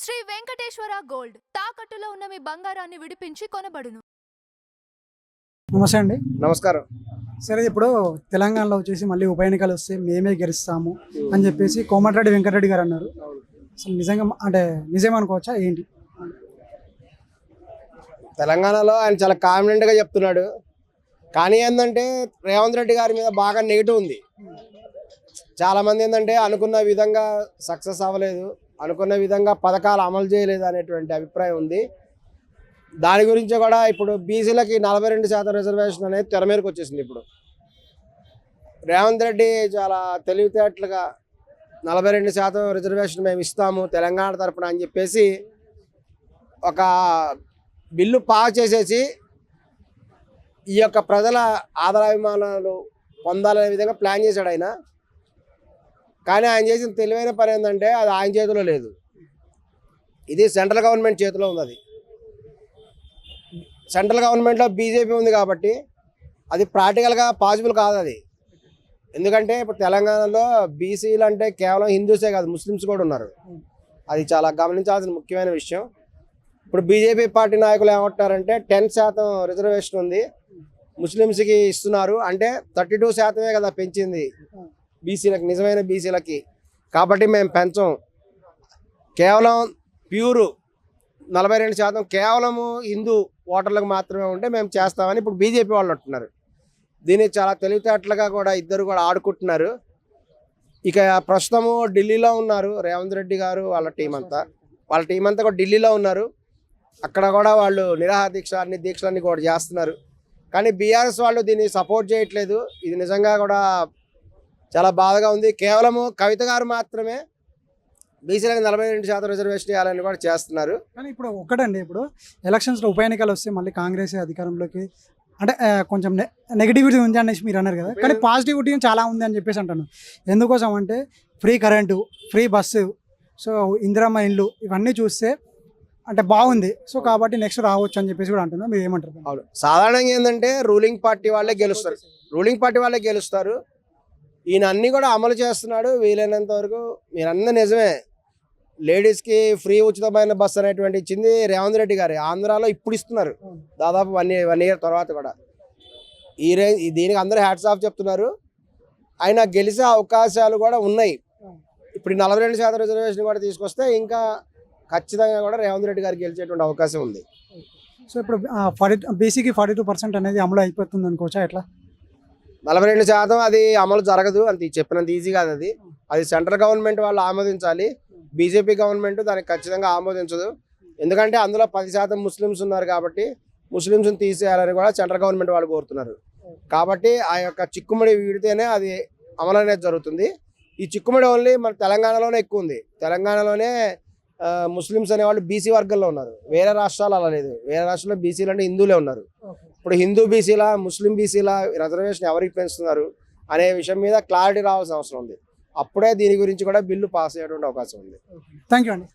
Shri Venkateswara gold తాకట్టులో ఉన్న మీ బంగారాన్ని విడిపించి కొనబడును. నమస్తే అండి. నమస్కారం. సరే, ఇప్పుడు తెలంగాణలో వచ్చేసి మళ్ళీ ఉప ఎన్నికలు వస్తే మేమే గెలుస్తాము అని చెప్పేసి కోమటిరెడ్డి వెంకటరెడ్డి గారు అన్నారు. అసలు నిజంగా అంటే నిజమనుకోవచ్చా ఏంటి? తెలంగాణలో ఆయన చాలా కాన్ఫిడెంట్గా చెప్తున్నాడు. కానీ ఏంటంటే రేవంత్ రెడ్డి గారి మీద బాగా నెగిటివ్ ఉంది. చాలామంది ఏంటంటే అనుకున్న విధంగా సక్సెస్ అవ్వలేదు, అనుకున్న విధంగా పథకాలు అమలు చేయలేదు అనేటువంటి అభిప్రాయం ఉంది. దాని గురించి కూడా ఇప్పుడు బీసీలకి 42% రిజర్వేషన్ అనేది తెర మీదకి వచ్చేసింది. ఇప్పుడు రేవంత్ రెడ్డి చాలా తెలివితేటలుగా 42% రిజర్వేషన్ మేము ఇస్తాము తెలంగాణ తరపున అని చెప్పేసి ఒక బిల్లు పాస్ చేసేసి ఈ యొక్క ప్రజల ఆదరాభిమానాలు పొందాలనే విధంగా ప్లాన్ చేశాడు ఆయన. కానీ ఆయన చేసిన తెలివైన పని ఏంటంటే అది ఆయన చేతిలో లేదు, ఇది సెంట్రల్ గవర్నమెంట్ చేతిలో ఉంది. అది సెంట్రల్ గవర్నమెంట్లో బీజేపీ ఉంది కాబట్టి అది ప్రాక్టికల్గా పాసిబుల్ కాదు అది. ఎందుకంటే ఇప్పుడు తెలంగాణలో బీసీలు అంటే కేవలం హిందూసే కాదు, ముస్లిమ్స్ కూడా ఉన్నారు. అది చాలా గమనించాల్సిన ముఖ్యమైన విషయం. ఇప్పుడు బీజేపీ పార్టీ నాయకులు ఏమంటారంటే 10% రిజర్వేషన్ ఉంది, ముస్లిమ్స్కి ఇస్తున్నారు అంటే 32% కదా పెంచింది బీసీలకి, నిజమైన బీసీలకి. కాబట్టి మేము పెంచం, కేవలం ప్యూరు 42% కేవలము హిందూ ఓటర్లకు మాత్రమే ఉంటే మేము చేస్తామని ఇప్పుడు బీజేపీ వాళ్ళు అంటున్నారు. దీన్ని చాలా తెలివితేటలుగా కూడా ఇద్దరు కూడా ఆడుకుంటున్నారు. ఇక ప్రస్తుతము ఢిల్లీలో ఉన్నారు రేవంత్ రెడ్డి గారు, వాళ్ళ టీం అంతా కూడా ఢిల్లీలో ఉన్నారు. అక్కడ కూడా వాళ్ళు నిరాహార దీక్షలన్నీ కూడా చేస్తున్నారు. కానీ బీఆర్ఎస్ వాళ్ళు దీన్ని సపోర్ట్ చేయట్లేదు. ఇది నిజంగా కూడా చాలా బాధగా ఉంది. కేవలము కవిత గారు మాత్రమే బీసీలకు 42% రిజర్వేషన్ ఇవ్వాలని కూడా చేస్తున్నారు. కానీ ఇప్పుడు ఒకటండి, ఇప్పుడు ఎలక్షన్స్లో ఉప ఎన్నికలు వస్తే మళ్ళీ కాంగ్రెస్ అధికారంలోకి అంటే కొంచెం నెగిటివిటీ ఉంది అనేసి మీరు అన్నారు కదా, కానీ పాజిటివిటీ చాలా ఉంది అని చెప్పేసి అంటాను. ఎందుకోసం అంటే free current, free bus, so Indiramma ఇండ్లు, ఇవన్నీ చూస్తే అంటే బాగుంది. సో కాబట్టి నెక్స్ట్ రావచ్చు అని చెప్పేసి కూడా అంటున్నారు. మీరు ఏమంటారు? అవును, సాధారణంగా ఏంటంటే రూలింగ్ పార్టీ వాళ్ళే గెలుస్తారు. ఈయన అన్నీ కూడా అమలు చేస్తున్నాడు వీలైనంత వరకు. మీరన్న నిజమే, లేడీస్కి ఫ్రీ ఉచితమైన బస్సు అనేటువంటి ఇచ్చింది రేవంత్ రెడ్డి గారు. ఆంధ్రాలో ఇప్పుడు ఇస్తున్నారు, దాదాపు వన్ ఇయర్ తర్వాత కూడా. దీనికి అందరూ హ్యాట్స్ ఆఫ్ చెప్తున్నారు. ఆయన గెలిచే అవకాశాలు కూడా ఉన్నాయి. ఇప్పుడు 42% రిజర్వేషన్ కూడా తీసుకొస్తే ఇంకా ఖచ్చితంగా కూడా రేవంత్ రెడ్డి గారు గెలిచేటువంటి అవకాశం ఉంది. సో ఇప్పుడు బీసీకి 42% అనేది అమలు అయిపోతుంది అనుకోవచ్చా? ఎట్లా 42% అది అమలు జరగదు, అంత చెప్పినంత ఈజీ కాదు. అది సెంట్రల్ గవర్నమెంట్ వాళ్ళు ఆమోదించాలి. బీజేపీ గవర్నమెంట్ దానికి ఖచ్చితంగా ఆమోదించదు. ఎందుకంటే అందులో 10% ముస్లిమ్స్ ఉన్నారు కాబట్టి ముస్లిమ్స్ని తీసేయాలని కూడా సెంట్రల్ గవర్నమెంట్ వాళ్ళు కోరుతున్నారు. కాబట్టి ఆ యొక్క చిక్కుముడి వీడితేనే అది అమలు అనేది జరుగుతుంది. ఈ చిక్కుముడి ఓన్లీ మన తెలంగాణలోనే ఎక్కువ ఉంది. తెలంగాణలోనే ముస్లిమ్స్ అనేవాళ్ళు బీసీ వర్గంలో ఉన్నారు. వేరే రాష్ట్రాలు అలా లేదు. వేరే రాష్ట్రాల్లో బీసీలు అంటే హిందువులే ఉన్నారు. ఇప్పుడు హిందూ బీసీలా, ముస్లిం బీసీలా రిజర్వేషన్ ఎవరికి పెంచుతున్నారు అనే విషయం మీద క్లారిటీ రావాల్సిన అవసరం ఉంది. అప్పుడే దీని గురించి కూడా బిల్లు పాస్ అయ్యేటువంటి అవకాశం ఉంది. థ్యాంక్ యూ అండి.